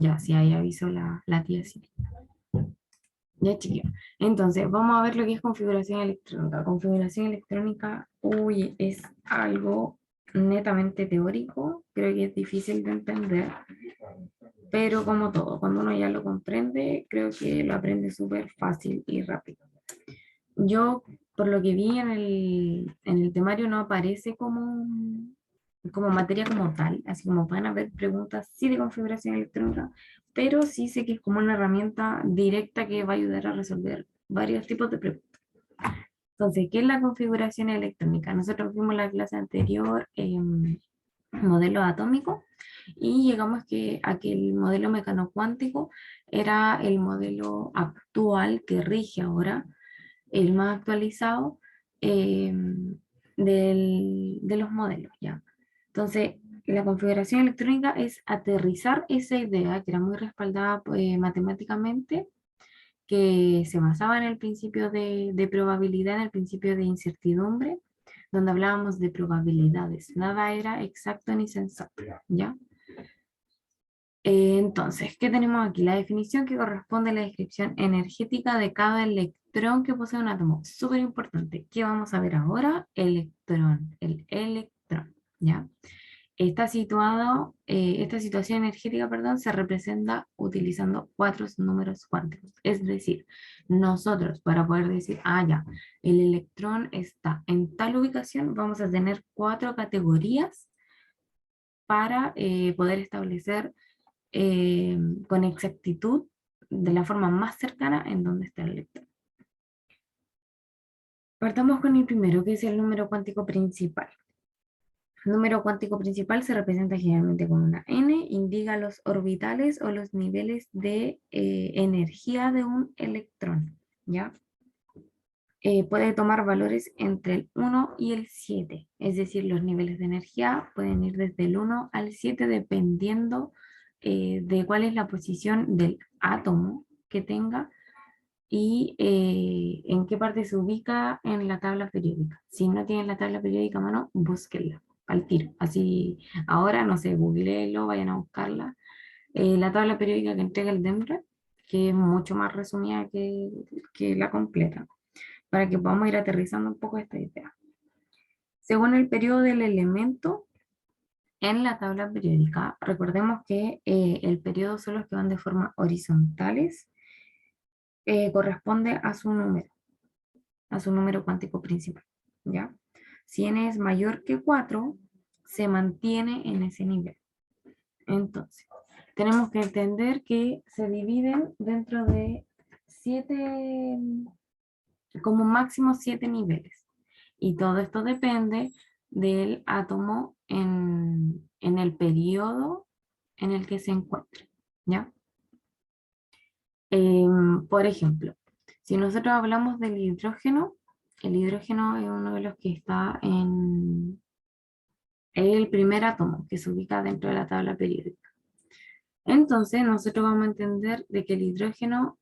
Ya, sí, ahí avisó la tía Siri. Ya, chiquillo. Entonces, vamos a ver lo que es configuración electrónica. Configuración electrónica, uy, es algo netamente teórico. Creo que es difícil de entender, pero como todo, cuando uno ya lo comprende, creo que lo aprende súper fácil y rápido. Yo, por lo que vi en el temario, no aparece como materia como tal, así como van a haber preguntas sí de configuración electrónica, pero sí sé que es como una herramienta directa que va a ayudar a resolver varios tipos de preguntas. Entonces, ¿qué es la configuración electrónica? Nosotros vimos la clase anterior modelo atómico y llegamos a que el modelo mecanocuántico era el modelo actual que rige ahora, el más actualizado eh, de los modelos, ¿ya? Entonces, la configuración electrónica es aterrizar esa idea que era muy respaldada matemáticamente, que se basaba en el principio de probabilidad, en el principio de incertidumbre, donde hablábamos de probabilidades. Nada era exacto ni sensato, ¿ya? Entonces, ¿qué tenemos aquí? La definición que corresponde a la descripción energética de cada electrón que posee un átomo. Súper importante. ¿Qué vamos a ver ahora? Electrón, el electrón, ¿ya? Esta situación energética, perdón, se representa utilizando cuatro números cuánticos. Es decir, nosotros para poder decir, ah, ya, el electrón está en tal ubicación, vamos a tener cuatro categorías para poder establecer eh, con exactitud, de la forma más cercana, en dónde está el electrón. Partamos con el primero, que es el número cuántico principal. El número cuántico principal se representa generalmente con una n, indica los orbitales o los niveles de energía de un electrón, ¿ya? Puede tomar valores entre el 1 y el 7, es decir, los niveles de energía pueden ir desde el 1 al 7 dependiendo de cuál es la posición del átomo que tenga y en qué parte se ubica en la tabla periódica. Si no tienen la tabla periódica a mano, búsquenla al tiro. Así, ahora, no sé, googleenlo, vayan a buscarla. La tabla periódica que entrega el DEMRE, que es mucho más resumida que la completa, para que podamos ir aterrizando un poco esta idea. Según el periodo del elemento, en la tabla periódica, recordemos que el periodo son los que van de forma horizontales, corresponde a su número cuántico principal, ¿ya? Si n es mayor que 4, se mantiene en ese nivel. Entonces, tenemos que entender que se dividen dentro de 7, como máximo 7 niveles. Y todo esto depende del átomo en el periodo en el que se encuentre, ¿ya? Por ejemplo, si nosotros hablamos del hidrógeno, el hidrógeno es uno de los que está es el primer átomo que se ubica dentro de la tabla periódica. Entonces, nosotros vamos a entender de que el hidrógeno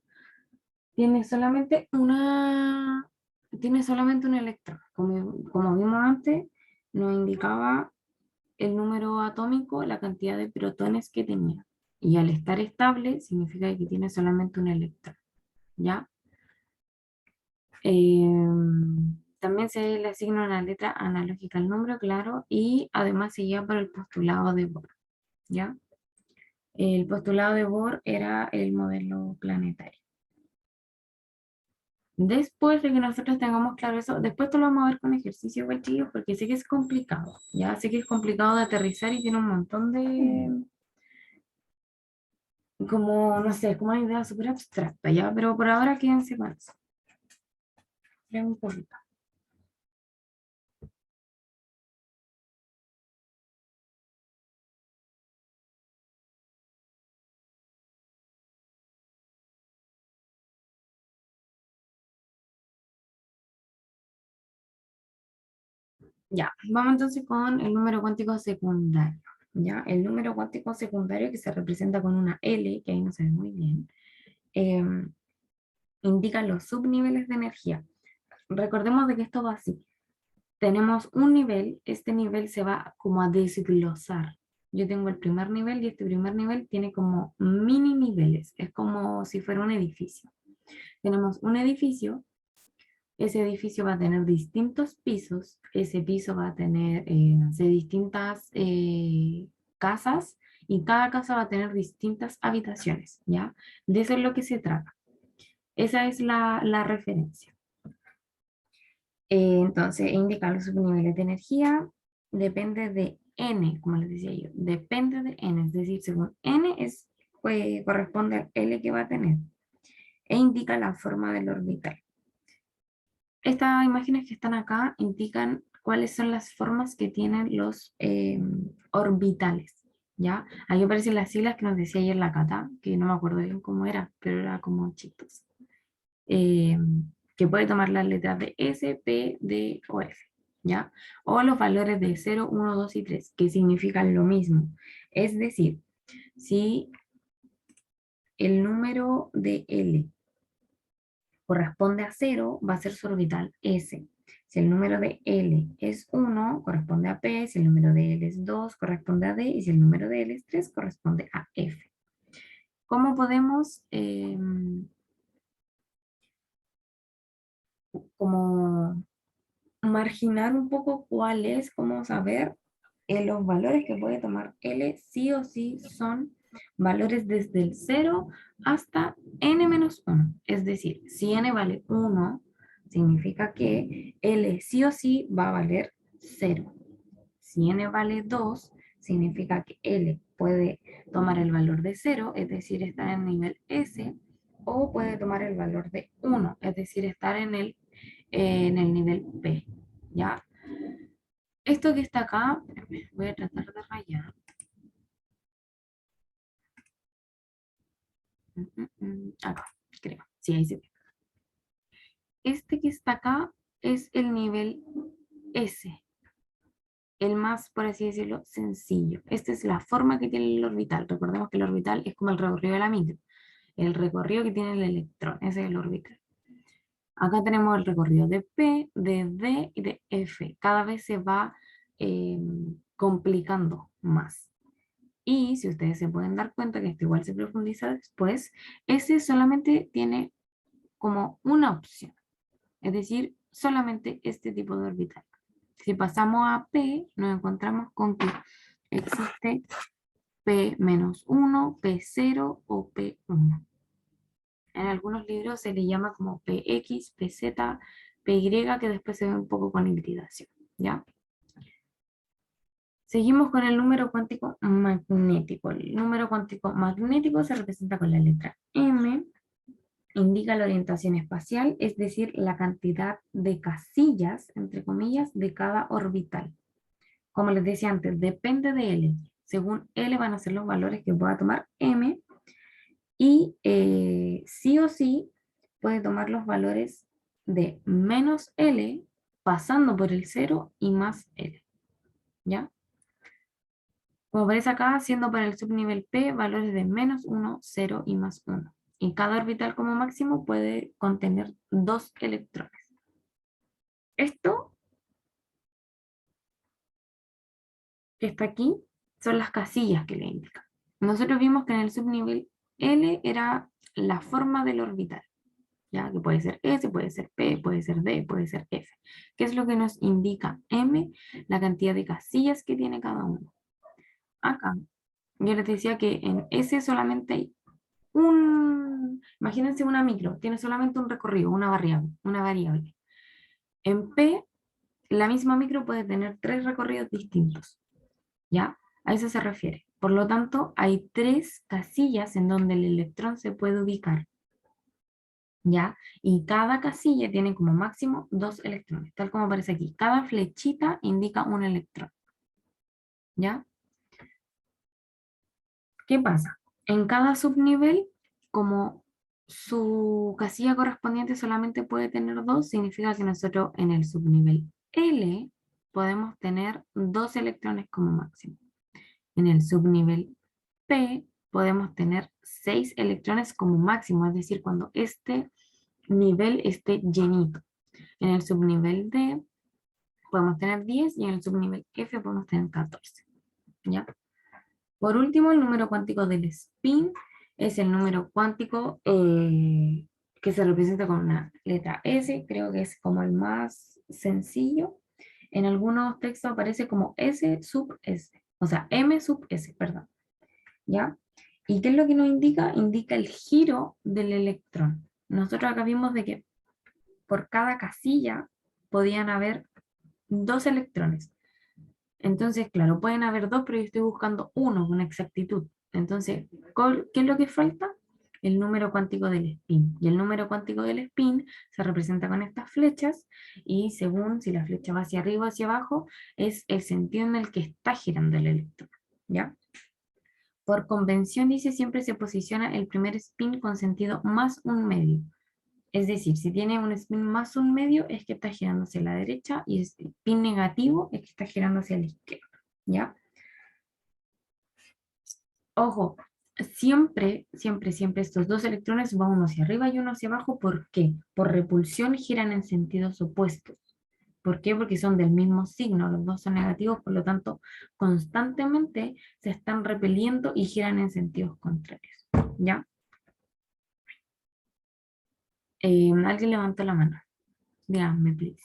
tiene solamente tiene solamente un electrón. Como vimos antes, nos indicaba el número atómico, la cantidad de protones que tenía. Y al estar estable, significa que tiene solamente un electrón, ¿ya? También se le asigna una letra analógica al número, claro, y además se guía por el postulado de Bohr, ¿ya? El postulado de Bohr era el modelo planetario. Después de que nosotros tengamos claro eso, después te lo vamos a ver con ejercicio, igual, chicos, porque sé que es complicado, ¿ya? Sé que es complicado de aterrizar y tiene un montón de, como, no sé, como una idea súper abstracta, ¿ya? Pero por ahora quédense con eso. Vean un poquito. Ya, vamos entonces con el número cuántico secundario, ¿ya? El número cuántico secundario que se representa con una L, que ahí no se ve muy bien, eh, indica los subniveles de energía. Recordemos de que esto va así. Tenemos un nivel, este nivel se va como a desglosar. yo tengo el primer nivel y este primer nivel tiene como mini niveles. Es como si fuera un edificio. Tenemos un edificio, ese edificio va a tener distintos pisos, ese piso va a tener no sé, distintas casas y cada casa va a tener distintas habitaciones, ¿ya? De eso es lo que se trata. Esa es la referencia. Entonces, indica los subniveles de energía, depende de n, como les decía yo, depende de n, es decir, según n corresponde al L que va a tener, e indica la forma del orbital. Estas imágenes que están acá indican cuáles son las formas que tienen los orbitales, ¿ya? Aquí aparecen las siglas que nos decía ayer la Cata, que no me acuerdo bien cómo era, pero era como chistoso. Que puede tomar las letras de S, P, D o F, ¿ya? O los valores de 0, 1, 2 y 3, que significan lo mismo. Es decir, si el número de L corresponde a 0, va a ser su orbital S. Si el número de L es 1, corresponde a P. Si el número de L es 2, corresponde a D. Y si el número de L es 3, corresponde a F. ¿Cómo podemos como marginar un poco cuál es, cómo saber los valores que puede tomar L sí o sí son valores desde el 0 hasta n-1? Es decir, si n vale 1, significa que L sí o sí va a valer 0. Si n vale 2, significa que L puede tomar el valor de 0, es decir, estar en el nivel S, o puede tomar el valor de 1, es decir, estar en el nivel P. ¿Ya? Esto que está acá, voy a tratar de rayar. Acá, creo. Sí, ahí se ve. Este que está acá es el nivel S, el más, por así decirlo, sencillo. Esta es la forma que tiene el orbital. Recordemos que el orbital es como el recorrido de la micro. El recorrido que tiene el electrón, ese es el orbital. Acá tenemos el recorrido de P, de D y de F. Cada vez se va complicando más. Y si ustedes se pueden dar cuenta que esto igual se profundiza después, ese solamente tiene como una opción, es decir, solamente este tipo de orbital. Si pasamos a P, nos encontramos con que existe P-1, P0 o P1. En algunos libros se le llama como PX, PZ, PY, que después se ve un poco con hibridación, ¿ya? Seguimos con el número cuántico magnético. El número cuántico magnético se representa con la letra M, indica la orientación espacial, es decir, la cantidad de casillas, entre comillas, de cada orbital. Como les decía antes, depende de L. Según L van a ser los valores que pueda tomar M y sí o sí puede tomar los valores de menos L pasando por el 0 y más L. ¿Ya? Como ves acá, siendo para el subnivel P valores de -1, 0 y +1. Y cada orbital como máximo puede contener 2 electrones. Esto que está aquí son las casillas que le indican. Nosotros vimos que en el subnivel L era la forma del orbital, ¿ya? Que puede ser S, puede ser P, puede ser D, puede ser F. ¿Qué es lo que nos indica M? La cantidad de casillas que tiene cada uno. Acá, yo les decía que en S solamente hay imagínense una micro, tiene solamente un recorrido, una variable. En P, la misma micro puede tener 3 recorridos distintos, ¿ya? A eso se refiere. Por lo tanto, hay 3 casillas en donde el electrón se puede ubicar, ¿ya? Y cada casilla tiene como máximo 2 electrones, tal como aparece aquí. Cada flechita indica un electrón, ¿ya? ¿Qué pasa? En cada subnivel, como su casilla correspondiente solamente puede tener 2, significa que nosotros en el subnivel L podemos tener 2 electrones como máximo. En el subnivel P podemos tener 6 electrones como máximo, es decir, cuando este nivel esté llenito. En el subnivel D podemos tener 10 y en el subnivel F podemos tener 14. ¿Ya? Por último, el número cuántico del spin es el número cuántico que se representa con una letra S, creo que es como el más sencillo. En algunos textos aparece como S sub S, o sea, M sub S, perdón, ¿ya? ¿Y qué es lo que nos indica? Indica el giro del electrón. Nosotros acá vimos de que por cada casilla podían haber dos electrones. Entonces, claro, pueden haber dos, pero yo estoy buscando uno con exactitud. Entonces, ¿qué es lo que falta? El número cuántico del spin. Y el número cuántico del spin se representa con estas flechas y según si la flecha va hacia arriba o hacia abajo, es el sentido en el que está girando el electrón. ¿Ya? Por convención, dice, siempre se posiciona el primer spin con sentido más un medio. Es decir, si tiene un spin más un medio, es que está girando hacia la derecha y el spin negativo es que está girando hacia la izquierda. ¿Ya? Ojo, siempre estos dos electrones van uno hacia arriba y uno hacia abajo. ¿Por qué? Por repulsión giran en sentidos opuestos. ¿Por qué? Porque son del mismo signo, los dos son negativos, por lo tanto, constantemente se están repeliendo y giran en sentidos contrarios. ¿Ya? Alguien levantó la mano. Díganme, please.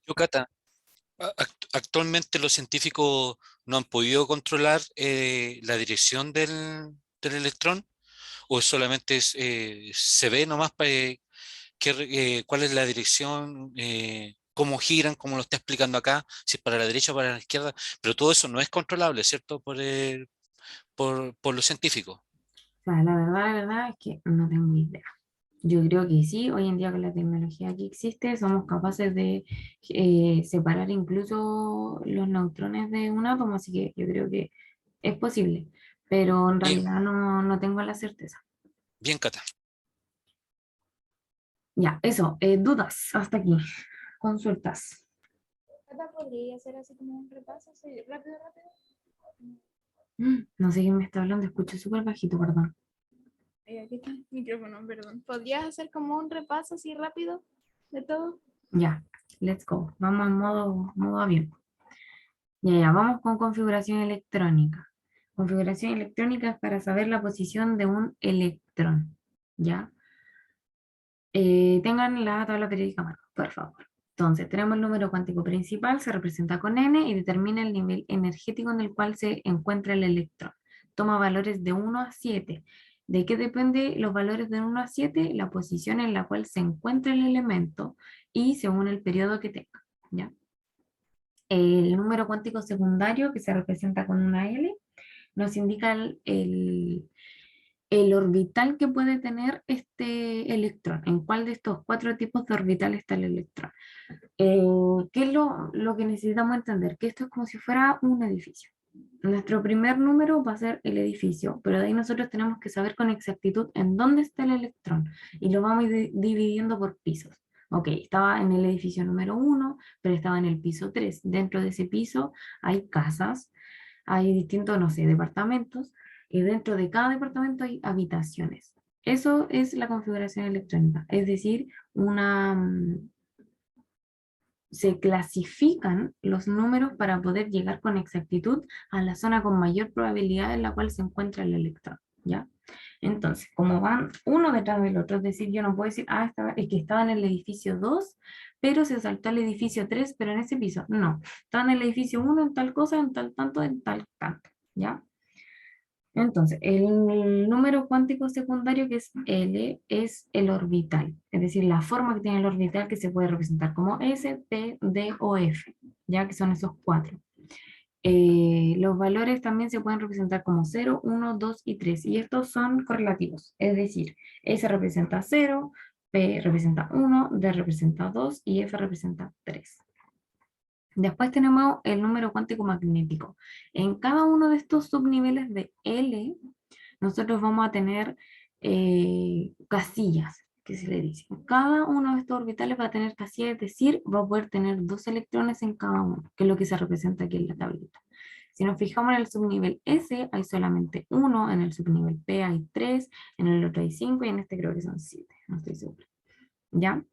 Yo, Cata, actualmente los científicos no han podido controlar la dirección del electrón, o solamente se ve nomás cuál es la dirección, cómo giran, como lo está explicando acá, si es para la derecha o para la izquierda, pero todo eso no es controlable, ¿cierto? Por los científicos. O sea, la verdad es que no tengo idea. Yo creo que sí, hoy en día con la tecnología que existe, somos capaces de separar incluso los neutrones de un átomo, así que yo creo que es posible, pero en Bien, realidad no tengo la certeza. bien, Cata. Ya, eso, dudas hasta aquí, consultas. Cata, ¿podría hacer así como un repaso, así rápido, rápido? No sé quién me está hablando, escucho súper bajito, perdón. Aquí está el micrófono, perdón. ¿Podrías hacer como un repaso así rápido de todo? Ya, let's go. Vamos en modo avión. Ya, vamos con configuración electrónica. Configuración electrónica es para saber la posición de un electrón, ¿ya? Tengan la tabla periódica a mano, por favor. Entonces, tenemos el número cuántico principal, se representa con n y determina el nivel energético en el cual se encuentra el electrón. Toma valores de 1 a 7. ¿De qué depende los valores de 1 a 7? La posición en la cual se encuentra el elemento y según el periodo que tenga, ¿ya? El número cuántico secundario, que se representa con una L, nos indica el orbital que puede tener este electrón, en cuál de estos cuatro tipos de orbital está el electrón. ¿Qué es lo que necesitamos entender? Que esto es como si fuera un edificio. Nuestro primer número va a ser el edificio, pero de ahí nosotros tenemos que saber con exactitud en dónde está el electrón y lo vamos a ir dividiendo por pisos. Ok, estaba en el edificio número 1, pero estaba en el piso 3. Dentro de ese piso hay casas, hay distintos, no sé, departamentos, y dentro de cada departamento hay habitaciones. Eso es la configuración electrónica, es decir, se clasifican los números para poder llegar con exactitud a la zona con mayor probabilidad en la cual se encuentra el electrón, ¿ya? Entonces, como van uno detrás del otro, es decir, yo no puedo decir, es que estaba en el edificio 2, pero se saltó al edificio 3, pero en ese piso. No, estaba en el edificio 1 en tal cosa, en tal tanto, en tal tanto, ¿ya? Entonces, el número cuántico secundario, que es L, es el orbital, es decir, la forma que tiene el orbital que se puede representar como S, P, D o F, ya que son esos cuatro. Los valores también se pueden representar como 0, 1, 2 y 3, y estos son correlativos, es decir, S representa 0, P representa 1, D representa 2 y F representa 3. Después tenemos el número cuántico magnético. En cada uno de estos subniveles de L, nosotros vamos a tener casillas, que se le dice. Cada uno de estos orbitales va a tener casillas, es decir, va a poder tener dos electrones en cada uno, que es lo que se representa aquí en la tablita. Si nos fijamos en el subnivel S, hay solamente uno, en el subnivel P hay tres, en el otro hay cinco y en este creo que son siete, no estoy segura. ¿Ya?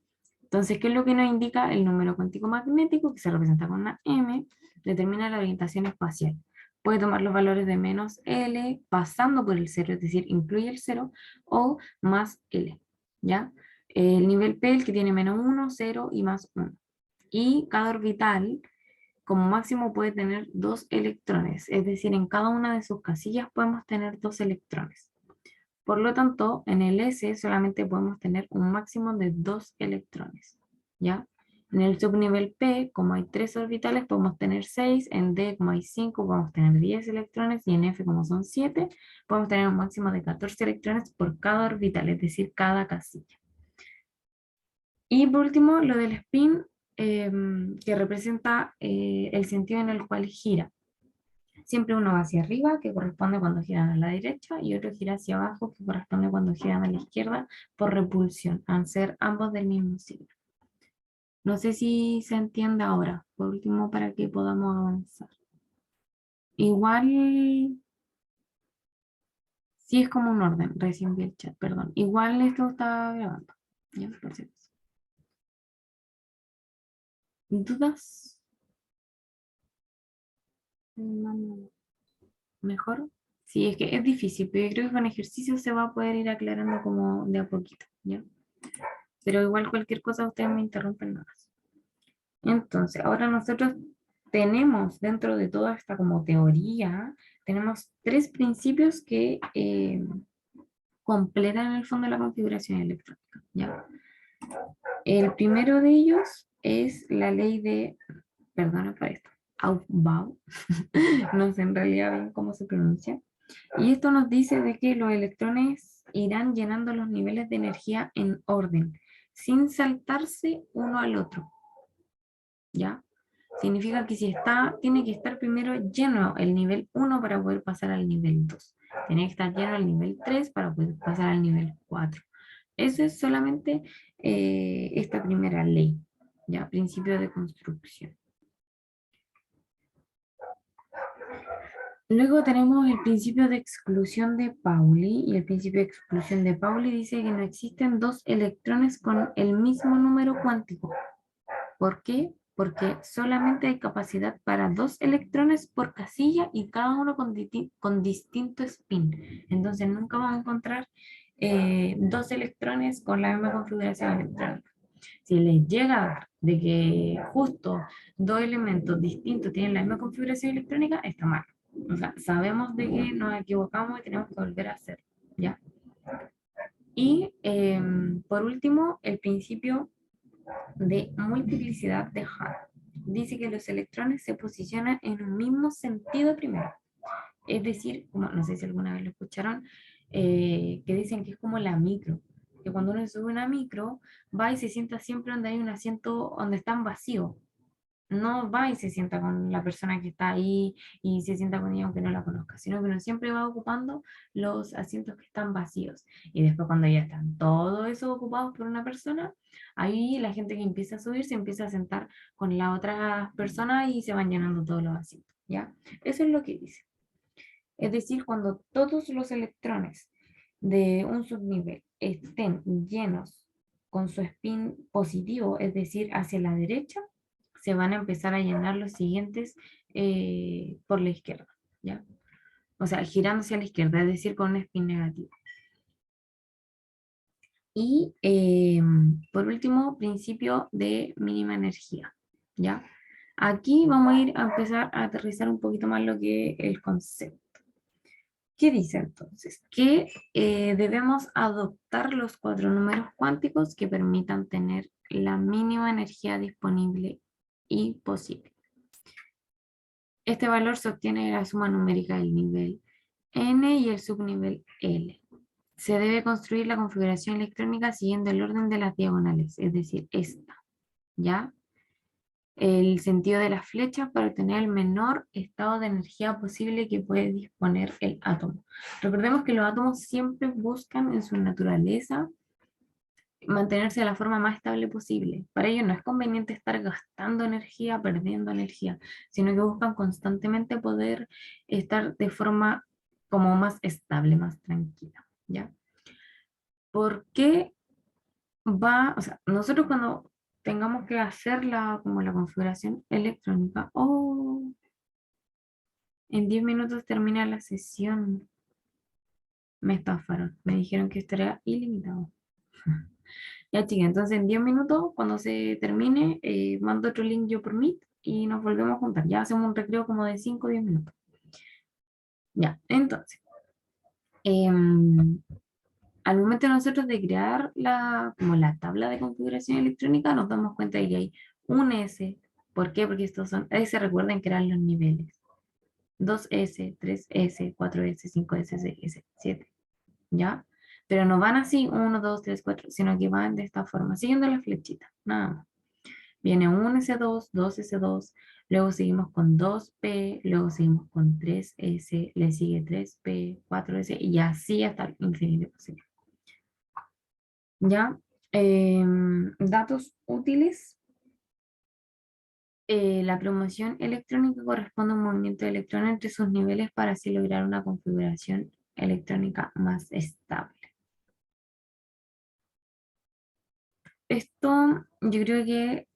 Entonces, ¿qué es lo que nos indica el número cuántico magnético, que se representa con una M? Determina la orientación espacial. puede tomar los valores de menos L pasando por el 0, es decir, incluye el 0, o más L, ¿ya? El nivel P, el que tiene menos 1, 0 y más 1. Y cada orbital, como máximo, puede tener 2 electrones, es decir, en cada una de sus casillas podemos tener 2 electrones. Por lo tanto, en el S solamente podemos tener un máximo de 2 electrones, ¿ya? En el subnivel P, como hay 3 orbitales, podemos tener 6, en D, como hay 5, podemos tener 10 electrones, y en F, como son 7, podemos tener un máximo de 14 electrones por cada orbital, es decir, cada casilla. Y por último, lo del spin, que representa el sentido en el cual gira. Siempre uno va hacia arriba, que corresponde cuando giran a la derecha, y otro gira hacia abajo, que corresponde cuando giran a la izquierda, por repulsión, al ser ambos del mismo signo. No sé si se entiende ahora, por último, para que podamos avanzar. Igual, sí es como un orden, recién vi el chat, perdón. Igual esto está grabando, ya, por si acaso. ¿Dudas? No. ¿Mejor? Sí, es que es difícil, pero yo creo que con ejercicio se va a poder ir aclarando como de a poquito, ¿ya? Pero igual cualquier cosa ustedes me interrumpen nada más. Entonces, ahora nosotros tenemos dentro de toda esta como teoría, tenemos 3 principios que completan en el fondo la configuración electrónica, ¿ya? El primero de ellos es la ley de, perdona por esto, Aufbau, no sé en realidad bien cómo se pronuncia, y esto nos dice de que los electrones irán llenando los niveles de energía en orden, sin saltarse uno al otro, ¿ya? Significa que si está, tiene que estar primero lleno el nivel 1 para poder pasar al nivel 2. Tiene que estar lleno el nivel 3 para poder pasar al nivel 4. Eso es solamente esta primera ley, ¿ya? Principio de construcción. Luego tenemos el principio de exclusión de Pauli, y el principio de exclusión de Pauli dice que no existen 2 electrones con el mismo número cuántico. ¿Por qué? Porque solamente hay capacidad para 2 electrones por casilla y cada uno con distinto spin. Entonces nunca vamos a encontrar 2 electrones con la misma configuración electrónica. Si les llega a dar de que justo 2 elementos distintos tienen la misma configuración electrónica, está mal. O sea, sabemos de que nos equivocamos y tenemos que volver a hacerlo, ¿ya? Y por último, el principio de multiplicidad de Hahn. Dice que los electrones se posicionan en un mismo sentido primero. Es decir, como, no sé si alguna vez lo escucharon, que dicen que es como la micro, que cuando uno sube una micro, va y se sienta siempre donde hay un asiento, donde están vacíos. No va y se sienta con la persona que está ahí y se sienta con ella aunque no la conozca, sino que uno siempre va ocupando los asientos que están vacíos. Y después cuando ya están todos esos ocupados por una persona, ahí la gente que empieza a subir se empieza a sentar con la otra persona y se van llenando todos los asientos, ¿ya? Eso es lo que dice. Es decir, cuando todos los electrones de un subnivel estén llenos con su spin positivo, es decir, hacia la derecha, se van a empezar a llenar los siguientes por la izquierda, ¿ya? O sea, girando hacia la izquierda, es decir, con un spin negativo. Y por último, principio de mínima energía, ¿ya? Aquí vamos a ir a empezar a aterrizar un poquito más lo que es el concepto. ¿Qué dice entonces? Que debemos adoptar los 4 números cuánticos que permitan tener la mínima energía disponible y posible. Este valor se obtiene de la suma numérica del nivel n y el subnivel L. Se debe construir la configuración electrónica siguiendo el orden de las diagonales, es decir, esta, ¿ya? El sentido de las flechas para obtener el menor estado de energía posible que puede disponer el átomo. Recordemos que los átomos siempre buscan en su naturaleza mantenerse de la forma más estable posible. Para ello no es conveniente estar gastando energía, perdiendo energía, sino que buscan constantemente poder estar de forma como más estable, más tranquila, ¿ya? ¿Por qué va, o sea, nosotros cuando tengamos que hacer como la configuración electrónica, En 10 minutos termina la sesión. Me estafaron. Me dijeron que esto era ilimitado. Ya, chica, entonces en 10 minutos, cuando se termine, mando otro link yo por Meet y nos volvemos a juntar. Ya hacemos un recreo como de 5 o 10 minutos. Ya, entonces, al momento nosotros de crear como la tabla de configuración electrónica, nos damos cuenta de que hay un S. ¿Por qué? Porque estos son S, recuerden que eran los niveles. 2S, 3S, 4S, 5S, 6S, 7. ¿Ya? Pero no van así, 1, 2, 3, 4, sino que van de esta forma, siguiendo la flechita, nada más. Viene un S2, 2S2, luego seguimos con 2P, luego seguimos con 3S, le sigue 3P, 4S y así hasta el infinito posible. ¿Ya? Datos útiles. La promoción electrónica corresponde a un movimiento de electrones entre sus niveles para así lograr una configuración electrónica más estable. Esto yo creo que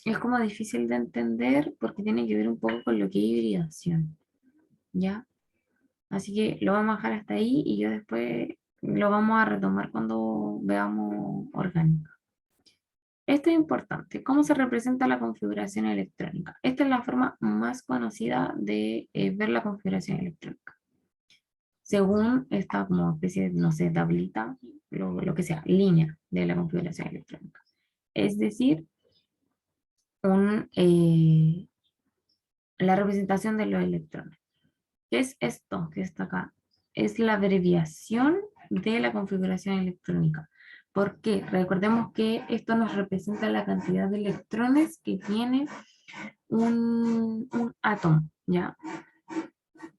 es como difícil de entender porque tiene que ver un poco con lo que es hibridación, ¿ya? Así que lo vamos a dejar hasta ahí y yo después lo vamos a retomar cuando veamos orgánica. Esto es importante. ¿Cómo se representa la configuración electrónica? Esta es la forma más conocida de ver la configuración electrónica. Según esta como especie de, no sé, tablita, lo que sea, línea de la configuración electrónica. Es decir, la representación de los electrones. ¿Qué es esto que está acá? Es la abreviación de la configuración electrónica. ¿Por qué? Recordemos que esto nos representa la cantidad de electrones que tiene un átomo, ¿ya?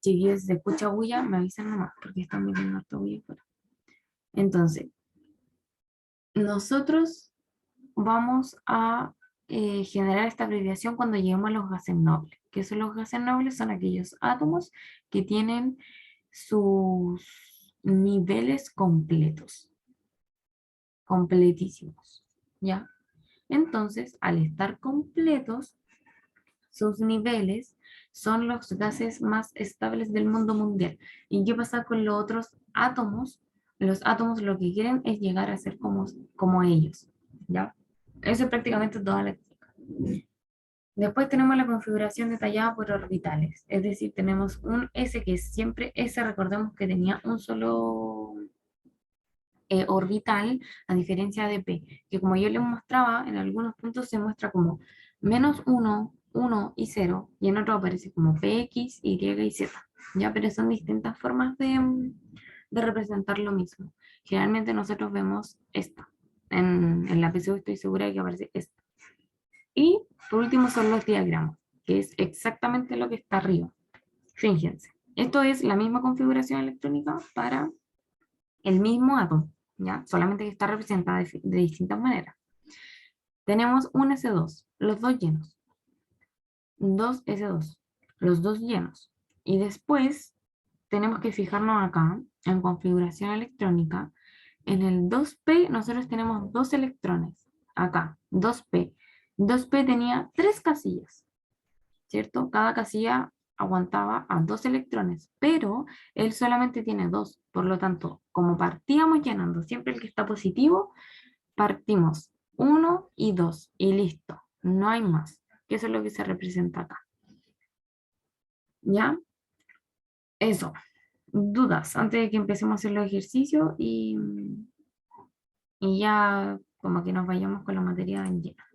Si se escucha bulla, me avisan nomás, porque están metiendo harta bulla afuera. Entonces, nosotros vamos a generar esta abreviación cuando lleguemos a los gases nobles. ¿Qué son los gases nobles? Son aquellos átomos que tienen sus niveles completos, completísimos, ¿ya? Entonces, al estar completos, sus niveles son los gases más estables del mundo mundial. ¿Y qué pasa con los otros átomos? Los átomos lo que quieren es llegar a ser como ellos, ¿ya? Eso es prácticamente toda la química. Después tenemos la configuración detallada por orbitales, es decir, tenemos un S que es siempre S, recordemos que tenía un solo orbital, a diferencia de P, que como yo les mostraba, en algunos puntos se muestra como -1, 1 y 0, y en otros aparece como PX, Y y Z, ¿ya? Pero son distintas formas de representar lo mismo. Generalmente nosotros vemos esta. En la PSU estoy segura de que aparece esta. Y por último son los diagramas, que es exactamente lo que está arriba. Fíjense, esto es la misma configuración electrónica para el mismo átomo, ¿ya? Solamente que está representada de distintas maneras. Tenemos un S2, los dos llenos. Dos S2, los dos llenos. Y después tenemos que fijarnos acá, en configuración electrónica, en el 2P nosotros tenemos dos electrones. Acá, 2P. 2P tenía tres casillas, ¿cierto? Cada casilla aguantaba a dos electrones, pero él solamente tiene dos. Por lo tanto, como partíamos llenando siempre el que está positivo, partimos uno y dos y listo. No hay más. Que eso es lo que se representa acá. ¿Ya? Eso. Dudas antes de que empecemos a hacer los ejercicios y ya como que nos vayamos con la materia en llena.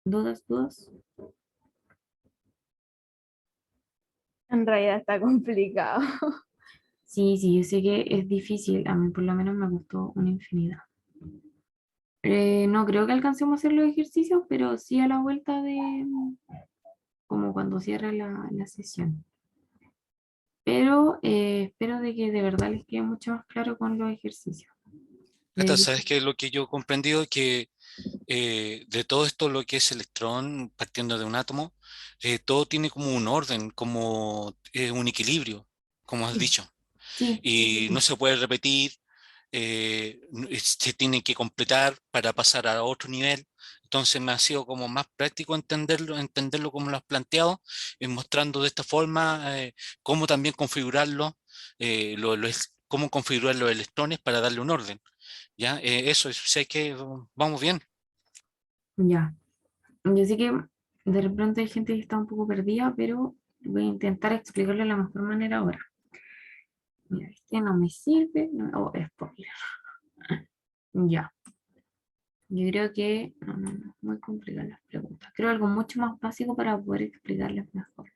¿Dudas, dudas? En realidad está complicado. Sí, sí, yo sé que es difícil. A mí por lo menos me gustó una infinidad. No creo que alcancemos a hacer los ejercicios, pero sí a la vuelta de como cuando cierre la sesión. Pero espero de que de verdad les quede mucho más claro con los ejercicios. Cata, ¿sabes qué? Lo que yo he comprendido es que de todo esto, lo que es electrón, partiendo de un átomo, todo tiene como un orden, como un equilibrio, como has Sí, dicho. sí, sí, sí, Y no sí. se puede repetir, se tiene que completar para pasar a otro nivel. Entonces me ha sido como más práctico entenderlo como lo has planteado, mostrando de esta forma cómo también configurarlo, cómo configurar los electrones para darle un orden. ¿Ya? Eso, sé que vamos bien. Ya. Yo sé que de repente hay gente que está un poco perdida, pero voy a intentar explicarlo de la mejor manera ahora. Mira, este no me sirve. Oh, spoiler. Ya. Yo creo que... No, no, no. Muy complicadas las preguntas. Creo algo mucho más básico para poder explicarles mejor.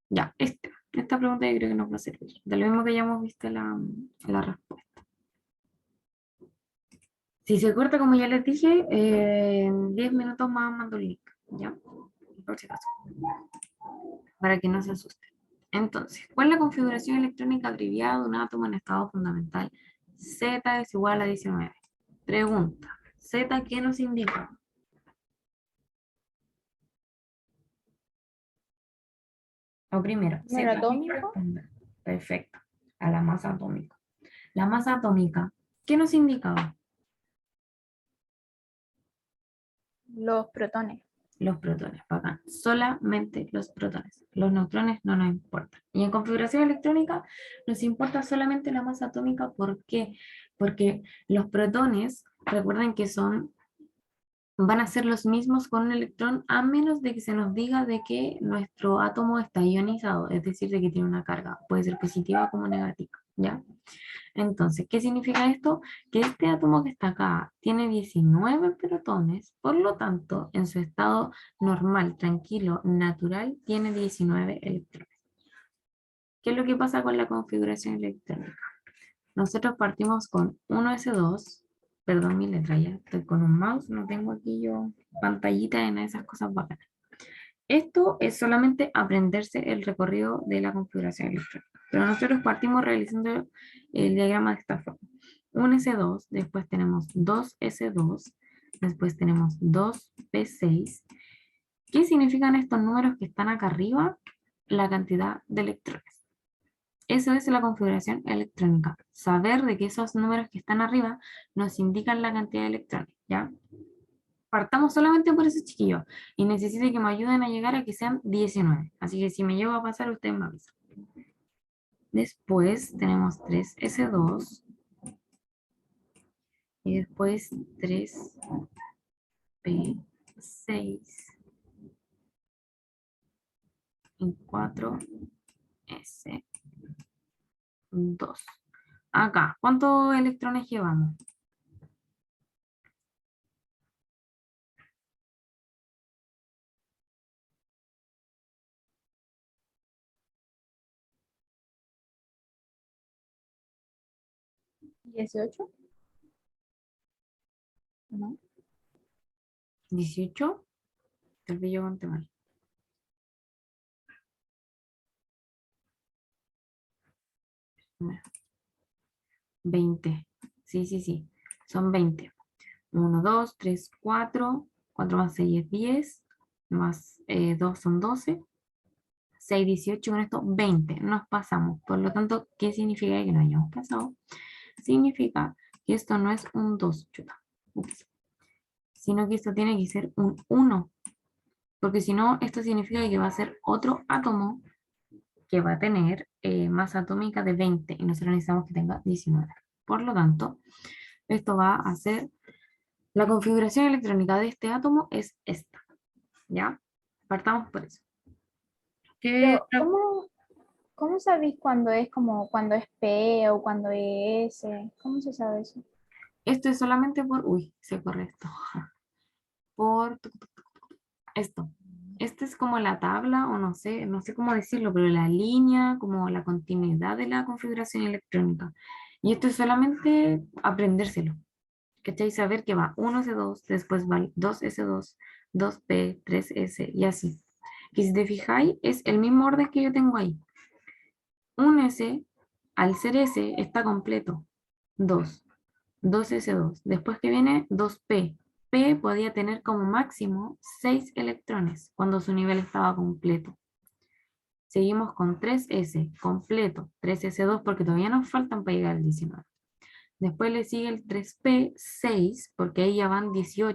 Ya, esta pregunta yo creo que nos va a servir. De lo mismo que ya hemos visto la respuesta. Si se corta, como ya les dije, en 10 minutos más mando el link. ¿Ya? Por si acaso. Para que no se asusten. Entonces, ¿cuál es la configuración electrónica abreviada de un átomo en estado fundamental? Z es igual a 19. Pregunta. ¿Z qué nos indica? O primero, ¿Número Z. atómico? Perfecto. A la masa atómica. La masa atómica, ¿qué nos indicaba? Los protones. Los protones, bacán. Solamente los protones. Los neutrones no nos importan. Y en configuración electrónica nos importa solamente la masa atómica. ¿Por qué? Porque los protones, recuerden que van a ser los mismos con un electrón a menos de que se nos diga de que nuestro átomo está ionizado, es decir, de que tiene una carga, puede ser positiva como negativa, ¿ya? Entonces, ¿qué significa esto? Que este átomo que está acá tiene 19 protones, por lo tanto, en su estado normal, tranquilo, natural, tiene 19 electrones. ¿Qué es lo que pasa con la configuración electrónica? Nosotros partimos con 1s2, perdón mi letra ya, estoy con un mouse, no tengo aquí yo pantallita en esas cosas bacanas. Esto es solamente aprenderse el recorrido de la configuración electrónica. Pero nosotros partimos realizando el diagrama de esta forma. 1s2, después tenemos 2s2, después tenemos 2p6. ¿Qué significan estos números que están acá arriba? La cantidad de electrones. Eso es la configuración electrónica. Saber de que esos números que están arriba nos indican la cantidad de electrones, ¿ya? Partamos solamente por ese chiquillo y necesito que me ayuden a llegar a que sean 19. Así que si me llevo a pasar, ustedes me avisan. Después tenemos 3s2 y después 3p6 y 4s2. Acá, ¿cuántos electrones llevamos? ¿18? ¿No? 18. Tal vez yo conté mal. 20. Sí, sí, sí. Son 20. 1, 2, 3, 4. 4 más 6 es 10. Más 2 son 12. 6, 18. Con esto 20. Nos pasamos. Por lo tanto, ¿qué significa que nos hayamos pasado? Significa que esto no es un 2, chuta. Ups. Sino que esto tiene que ser un 1. Porque si no, esto significa que va a ser otro átomo que va a tener masa atómica de 20 y nosotros necesitamos que tenga 19. Por lo tanto, esto va a ser, la configuración electrónica de este átomo es esta, ¿ya? Partamos por eso. Pero, ¿cómo sabéis cuando es como cuando es P o cuando es S? ¿Cómo se sabe eso? Esto es solamente por, uy, se corre esto, por esto. Esta es como la tabla, o no sé cómo decirlo, pero la línea, como la continuidad de la configuración electrónica. Y esto es solamente aprendérselo. ¿Cachai? Saber que va 1s2, después va 2s2, 2p, 3s y así. Que si te fijáis, es el mismo orden que yo tengo ahí. Un S, al ser S, está completo. 2, 2s2. Después que viene 2p. P podía tener como máximo 6 electrones cuando su nivel estaba completo. Seguimos con 3s, completo. 3s2 porque todavía nos faltan para llegar al 19. Después le sigue el 3p6, porque ahí ya van 18.